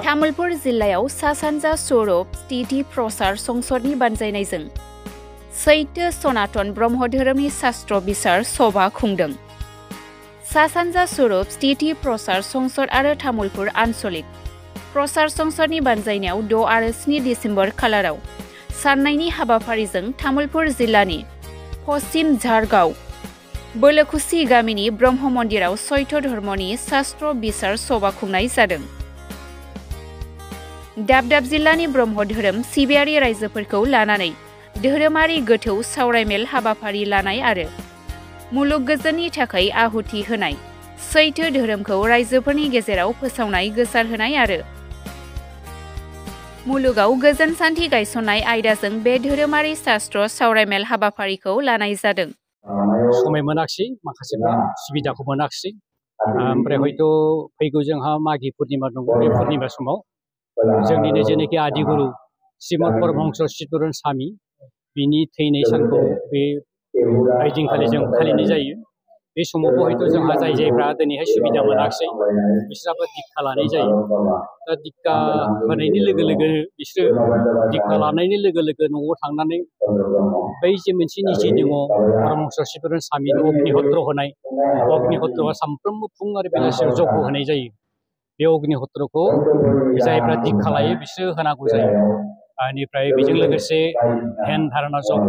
तामुलपुर जिल्लायाव सा-सानजा सौरभ स्थिति प्रसार संसदनि बानजायनायजों सैत्य सनातन ब्रह्म धोरोमनि शास्त्र बिसार सभा खुंदों। सा-सानजा सौरभ स्थिति प्रसार संसद आरो तामुलपुर आन्सलिक प्रसार संसदनि बानजायनायाव 6 आरो 7 डिसेम्बर खालाराव साननायनि हाबाफारिजों तामुलपुर जिल्लानि पश्चिम झारगाव बोलोखुसि गामिनि ब्रह्म मन्दिराव सैत्य धर्मनि शास्त्र बिसार सभा खुंनाय जादों। दाब-दाब जिल्लानि ब्रह्म धोरोम सिबियारि रायजोफोरखौ लानानै धोरोमारि गोथौ सावरायमेल हाबाफारि लानाय आरो मुलुग गोजोननि थाखाय आहुति होनाय, सैथो धोरोमखौ रायजोफोरनि गेजेराव फोसावनाय गोसारहोनाय आरो मुलुगाव गोजोन सान्थि गायसननाय आयदाजों बे धोरोमारि शास्त्र सावरायमेल हाबाफारिखौ लानाय जादों। समय मोनाखिसै, माखासेफ्रा सुबिदाखौ मोनाखिसै, ओमफ्राय हयथ' फैगौ जोंहा मागि पूर्णिमा दङ। बे पूर्णिमा समाव जोंनिनो जेनाखि आदिगुरु श्रीमद परमहंस चित्तरन्जन स्वामी बिनि थैनाय सानखौ बे ओइदिनखालि जों फालिनाय जायो। बे समावबो हयथ' जोंहा जायफ्रा दिनैहाय सुबिदा मोनाखिसै बिसोराबो दिक्षा लानाय जायो। दा दिक्षा होनायनि लोगो लोगो बिसोरो दिक्षा लानायनि लोगो लोगो न'आव थांनानै बै जे मोनसे निथि दङ परमहंस चित्तरन्जन स्वामीनि अग्निहत्र होनाय, अग्निहत्रआ सानफ्रोमबो फुं आरो बेलासियाव जग्य होनाय जायो। बे अग्निहत्रखौ जायफ्रा दिक्षा लायो बिसोर होनांगौ जायो। बेनिफ्राय बेजों लोगोसे ध्यान धारणा जप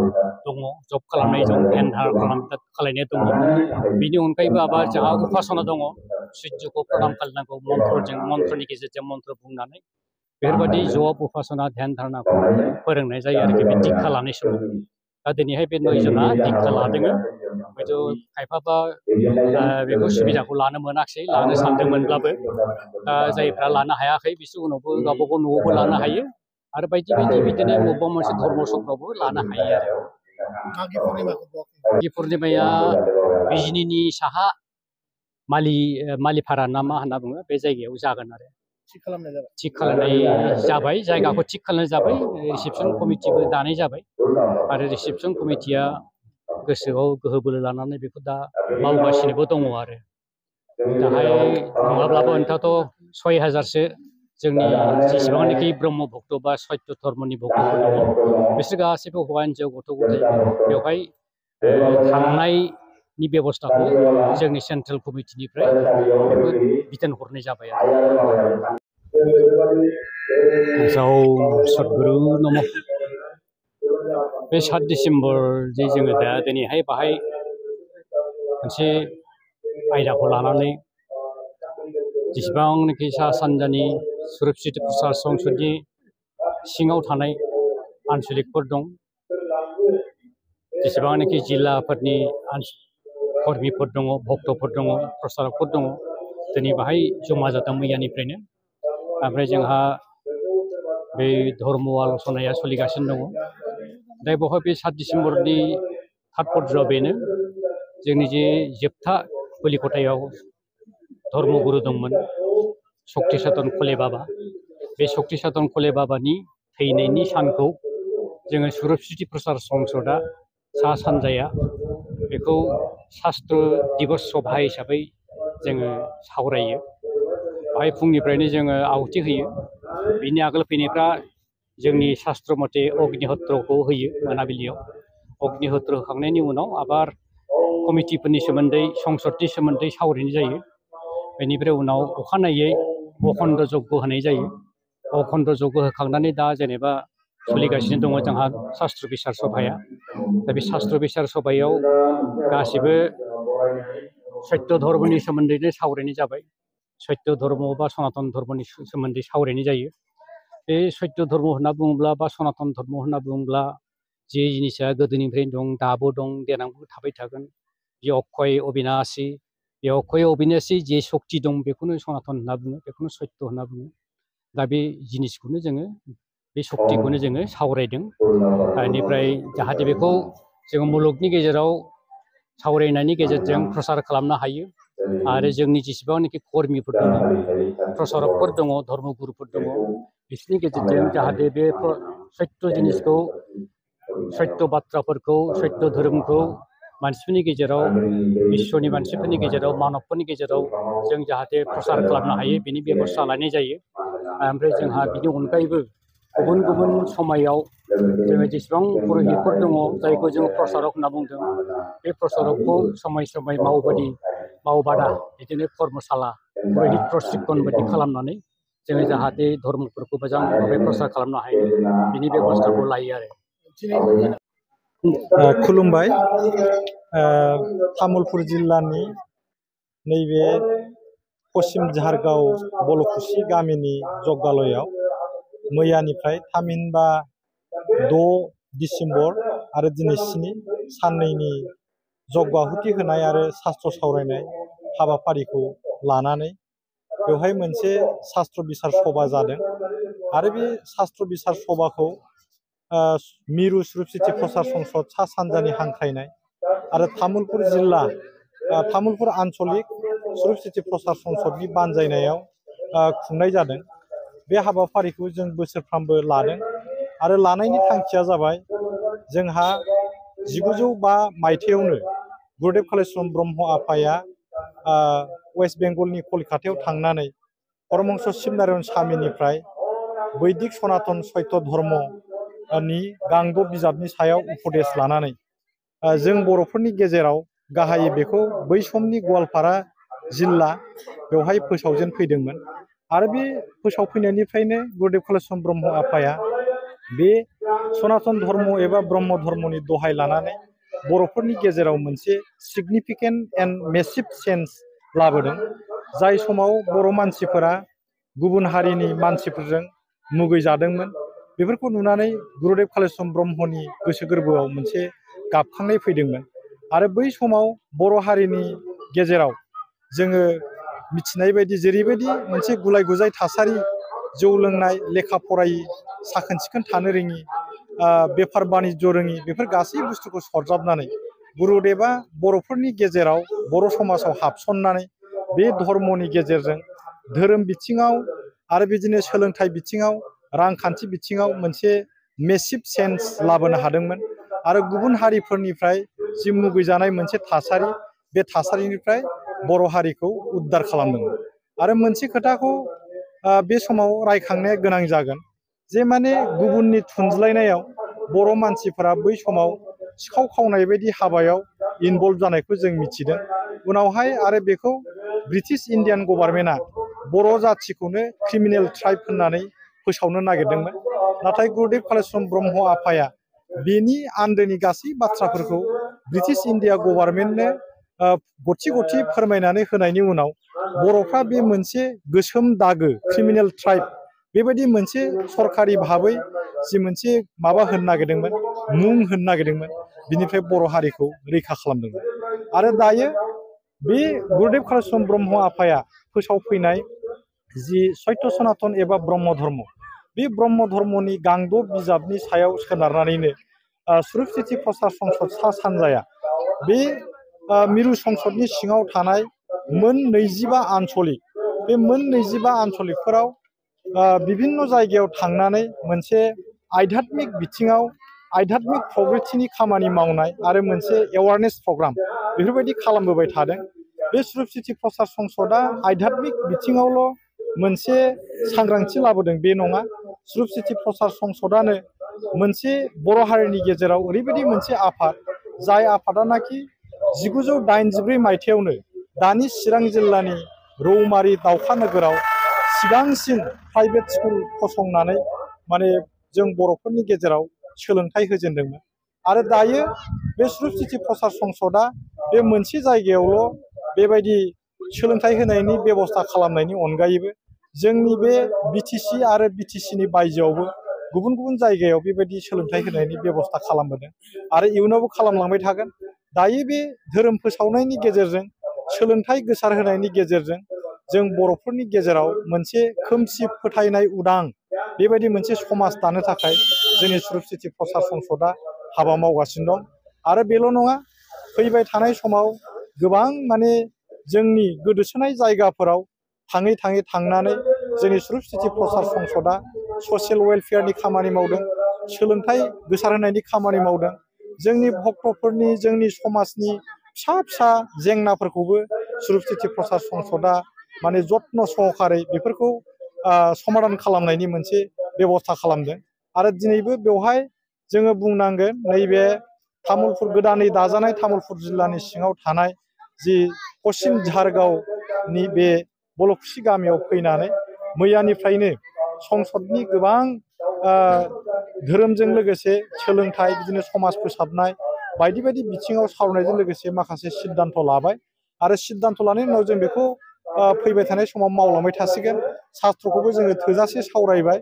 दङ, जप खालामनाय दं, ध्यान धारणा खालामनाय दङ। बेनि अनगायैबो आबार जोंहा उपासना दङ, सुर्यखौ प्रणाम खालामनांगौ मन्त्रनि गेजेरजों मन्त्र बुंनानै बेफोरबायदि जप उपासना ध्यान धारणाखौ फोरोंनाय जायो आरोखि बे दिक्षा लानाय समाव। दा दिनैहाय बे 9 जना दिक्षा लादों। हयथ' खायफाबा बेखौ सुबिदाखौ लानो मोनाखिसै, लानो सानदोंमोनब्लाबो जायफ्रा लानो हायाखै बिसोर उनावबो गावबागाव न'आवबो लानो हायो आरो बायदि बायदि बिदिनो बबेबा मोनसे धर्म सभायावबो लानो हायो आरो। मागि पूर्णिमाया बिजनीनि साहा मालिपारा ना मा होनना बुङो बे जायगायाव जागोन आरो। थिग खालामनाय जाबाय, जायगाखौ थिग खालामनाय जाबाय, रिसेपसन कमिटिबो दानाय जाबाय आरो रिसेपसन कमिटिया गोसोआव गोहो बोलो लानानै बेखौ दा मावगासिनोबो दङ आरो। दाहाय नङाब्लाबो अन्ततः 6000सो जोंनि जेसेबांनाखि ब्रह्म भक्त बा सत्य धर्मनि भक्तफोर दङ बिसोर गासैबो हौवा हिन्जाव गथ' गथाय बेवहाय थांनायनि बेबस्थाखौ जोंनि सेन्ट्रेल कमिटिनिफ्राय बेखौ बिथोन हरनाय जाबाय आरो। सद्गुरु नमः। बे 7 डिसेम्बर जे जोङो दा दिनैहाय बाहाय मोनसे आयदाखौ लानानै जेसेबांनाखि सा सानजानि सौरभ स्थिति प्रसार संसदनि सिङाव थानाय आन्सलिकफोर दं, जेसेबांनाखि जिल्लाफोरनि कर्मिफोर दङ, भक्तफोर दङ, प्रसारकफोर दङ, दिनै बाहाय जमा जादों मैयानिफ्रायनो। ओमफ्राय जोंहा बे धर्म आल'सनाया सोलिगासिनो दङ। दा बेवहाय बे 7 डिसेम्बरनि तात्पर्यआ बेनो, जोंनि जे जोबथा कलिकतायाव धर्मगुरु दंमोन शक्ति साधन खले बाबा, बे शक्ति साधन खले बाबानि थैनायनि सानखौ जोङो सौरभ स्थिति प्रसार संसदआ सा सानजाया बेखौ शास्त्र दिबस सभा हिसाबै जोङो सावरायो। बाहाय फुंनिफ्रायनो जोङो आहुति होयो। बिनि आगोल फैनायफ्रा जोंनि शास्त्र मथे अग्निहत्रखौ होयो मोनाबिलियाव। अग्निहत्र होखांनायनि उनाव आबार कमिटिफोरनि सोमोन्दै संसदनि सोमोन्दै सावरायनाय जायो। बेनिफ्राय उनाव अखानायै अखण्ड जग्य होनाय जायो। अखण्ड जग्य होखांनानै दा जेनेबा सोलिगासिनो दङ जोंहा शास्त्र बिसार सभाया। दा बे शास्त्र बिसार सभायाव गासिबो सत्य धर्मनि सोमोन्दैनो सावरायनाय जाबाय। सत्य धर्म बा सनातन धर्मनि सोमोन्दै सावरायनाय जायो। बे सत्य धर्म होनना बुङोब्ला बा सनातन धर्म होनना बुङोब्ला जे जिनिसा गोदोनिफ्रायनो दं, दाबो दं, देनांबो थाबाय थागोन, बे अक्षय अबिनाशी, बे अक्षय अबिनाशी जे शक्ति दं बेखौनो सनातन होनना बुङो, बेखौनो सत्य होनना बुङो। दा बे जिनिसखौनो जोङो बे शक्तिखौनो जोङो सावरायदों। बेनिफ्राय जाहाथे बेखौ जोङो मुलुगनि गेजेराव सावरायनायनि गेजेरजों प्रसार खालामनो हायो आरो जोंनि जेसेबांनाखि कर्मिफोर दङ, प्रसारकफोर दङ, धर्मगुरुफोर दङ, बिसोरनि गेजेरजों जाहाथे बे सत्य जिनिसखौ, सत्य बाथ्राफोरखौ, सत्य धोरोमखौ मानसिफोरनि गेजेराव बिश्वनि मानसिफोरनि गेजेराव मानबफोरनि गेजेराव जों जाहाथे प्रसार खालामनो हायो बिनि बेबस्था लानाय जायो। ओमफ्राय जोंहा बिनि अनगायैबो गुबुन गुबुन समायाव जोङो जेसेबां पुरहितफोर दङ जायखौ जोङो प्रसारक होनना बुंदों बे प्रसारकखौ समय समय मावबादा बिदिनो कर्मशाला पुरहित प्रशिक्षण बायदि खालामनानै जोङो जाहाथे धर्मफोरखौ मोजां भाबै प्रसार खालामनो हायो बिनि बेबस्थाखौ लायो आरो। खुलुमबाय। तामुलपुर जिल्लानि नैबे पश्चिम झारगाव बलकुसि गामिनि जग्गालयाव मैयानिफ्राय थामहिनबा 6 डिसेम्बर आरो दिनै 7 साननैनि जग्गाहुति होनाय आरो शास्त्र सावरायनाय हाबाफारिखौ लानानै बेवहाय मोनसे शास्त्र बिसार सभा जादों आरो बे शास्त्र बिसार सभाखौ मिरु स्वरूप सिति प्रसार संसद सा सानजानि हांख्रायनाय आरो तामुलपुर जिल्ला तामुलपुर आन्चलिक स्वरूप सिति प्रसार संसदनि बानजायनायाव खुंनाय जादों। बे हाबाफारिखौ जों बोसोरफ्रामबो लादों आरो लानायनि थांखिया जाबाय जोंहा 1905 मायथाइयावनो गुरुदेव कालिचरण ब्रह्म आफाया वेस्ट बेंगलनि कलकातायाव थांनानै परमहंस शिबनारायण स्वामीनिफ्राय वैदिक सनातन सत्य धर्मनि गांद' बिजाबनि सायाव उपदेश लानानै जों बर'फोरनि गेजेराव गाहायै बेखौ बै समनि गवालपारा जिल्ला बेवहाय फोसावजेन फैदोंमोन आरो बे फोसावफैनायनिफ्रायनो गुरुदेव कालिचरण ब्रह्म आफाया बे सनातन धर्म एबा ब्रह्म धर्मनि दहाय लानानै बर'फोरनि गेजेराव मोनसे सिगनिफिकेन्ट एन्ड मेसिभ चेन्ज लाबोदों। जाय समाव बर' मानसिफोरा गुबुन हारिनि मानसिफोरजों मुगैजादोंमोन बेफोरखौ नुनानै गुरुदेव कालिचरण ब्रह्मनि गोसो गोरबोआव मोनसे गाबखांनाय फैदोंमोन आरो बै समाव बर' हारिनि गेजेराव जोङो मिथिनाय बायदि जेरैबायदि मोनसे गुलाय गुजाय थासारि जौ लोंनाय लेखा फरायि साखोन सिखोन थानो रोङि बेफार बानिज्य रोङि बेफोर गासै बुस्थुखौ सरजाबनानै गुरुदेवा बर'फोरनि गेजेराव बर' समाजाव हाबसननानै बे धर्मनि गेजेरजों धोरोम बिथिङाव आरो बिदिनो सोलोंथाइ बिथिङाव रांखान्थि बिथिङाव मोनसे मेसिभ चेन्ज लाबोनो हादोंमोन आरो गुबुन हारिफोरनिफ्राय जि मुगैजानाय मोनसे थासारि बे थासारिनिफ्राय बर' हारिखौ उद्धार खालामदोंमोन। आरो मोनसे खोथाखौ बे समाव रायखांनाया गोनां जागोन जे माने गुबुननि थुनज्लायनायाव बर' मानसिफोरा बै समाव सिखाव खावनाय बायदि हाबायाव इनभल्भ जानायखौ जों मिथिदों। उनावहाय आरो बेखौ ब्रिटिश इन्डियान गभर्नमेन्टआ बर' जाथिखौनो क्रिमिनेल ट्राइब होननानै फोसावनो नागिरदोंमोन। नाथाय गुरुदेव कालिचरण ब्रह्म आफाया बेनि आन्दोनि गासै बाथ्राफोरखौ ब्रिटिश इन्डिया गभर्नमेन्टनो गथि गथि फोरमायनानै होनायनि उनाव बर'फ्रा बे मोनसे गोसोम दागो क्रिमिनेल ट्राइब बेबायदि मोनसे सरकारि भाबै जि मोनसे माबा होनो नागिरदोंमोन मुं होनो नागिरदोंमोन बिनिफ्राय बर' हारिखौ रैखा खालामदोंमोन। आरो दायो बे गुरुदेव कालिचरण ब्रह्म आफाया फोसावफैनाय जि सत्य सनातन एबा ब्रह्म धर्म बे ब्रह्म धर्मनि गांद' बिजाबनि सायाव सोनारनानैनो स्वरूप सिति प्रसार संसद सा सानजाया बे मिरु संसदनि सिङाव थानाय मोन 25 आन्चलिक बे मोन 25 आन्चलिकफोराव विभिन्न जायगायाव थांनानै मोनसे आध्यात्मिक बिथिङाव आध्यात्मिक प्रगतिनि खामानि मावनाय आरो मोनसे एवारनेस प्रग्राम बेफोरबायदि खालामबोबाय थादों। बे स्वरूप सिति प्रसार संसदआ आध्यात्मिक बिथिङावल' मोनसे सांग्रांथि लाबोदों बे नङा। स्वरूप सिति प्रसार संसदआनो मोनसे बर' हारिनि गेजेराव ओरैबायदि मोनसे आफाद जाय आफादानाखि 1984 मायथाइयावनो दानि चिरां जिल्लानि रौमारि दावखा नोगोराव सिगांसिन प्राइभेट स्कुल फसंनानै माने जों बर'फोरनि गेजेराव सोलोंथाइ होजेनदोंमोन। आरो दायो बे स्वरूप सिति प्रसार संसदआ बे मोनसे जायगायावल' बेबायदि सोलोंथाइ होनायनि बेबस्था खालामनायनि अनगायैबो जोंनि बे बिटिसि आरो बिटिसिनि बायजोआवबो गुबुन गुबुन जायगायाव बेबायदि सोलोंथाइ होनायनि बेबस्था खालामबोदों आरो इयुनावबो खालामलांबाय थागोन। दायो बे धोरोम फोसावनायनि गेजेरजों सोलोंथाइ गोसार होनायनि गेजेरजों जों बर'फोरनि गेजेराव मोनसे खोमसि फोथायनाय उदां बेबायदि मोनसे समाज दानो थाखाय जोंनि स्वरूप सिति प्रसार संसदआ हाबा मावगासिनो दं। आरो बेल' नङा फैबाय थानाय समाव गोबां माने जोंनि गोदोसोनाय जायगाफोराव थाङै थाङै थांनानै जोंनि स्वरूप सिति प्रसार संसदआ ससियेल वेलफेयारनि खामानि मावदों, सोलोंथाइ गोसार होनायनि खामानि मावदों, जोंनि भक्तफोरनि जोंनि समाजनि फिसा फिसा जेंनाफोरखौबो स्वरूप स्थिति प्रसार संसदआ माने जत्न सहकारै बेफोरखौ समाधान खालामनायनि मोनसे बेबस्था खालामदों आरो दिनैबो बेवहाय जोङो बुंनांगोन नैबे तामुलपुर गोदानै दाजानाय तामुलपुर जिल्लानि सिङाव थानाय जि पश्चिम झारगावनि बे बलखुसि गामियाव फैनानै मैयानिफ्रायनो संसदनि गोबां धोरोमजों लोगोसे सोलोंथाइ बिदिनो समाज फोसाबनाय बायदि बायदि बिथिङाव सावरायनायजों लोगोसे माखासे सिद्धान्त लाबाय आरो सिद्धान्त लानायनि उनाव जों बेखौ फैबाय थानाय समाव मावलांबाय थासिगोन शास्त्रखौबो जोङो थोजासे सावरायबाय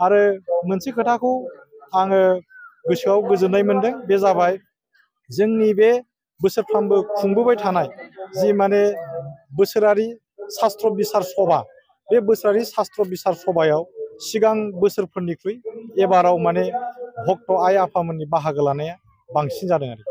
आरो मोनसे खोथाखौ आङो गोसोआव गोजोननाय मोनदों बे जाबाय जोंनि बे बोसोरफ्रोमबो खुंबोबाय थानाय जि माने बोसोरारि शास्त्र बिसार सभा बे बोसोरारि शास्त्र बिसार सभायाव सिगां बोसोरफोरनिख्रुइ एबाराव माने भक्त आइ आफामोननि बाहागो लानाया बांसिन जादों आरो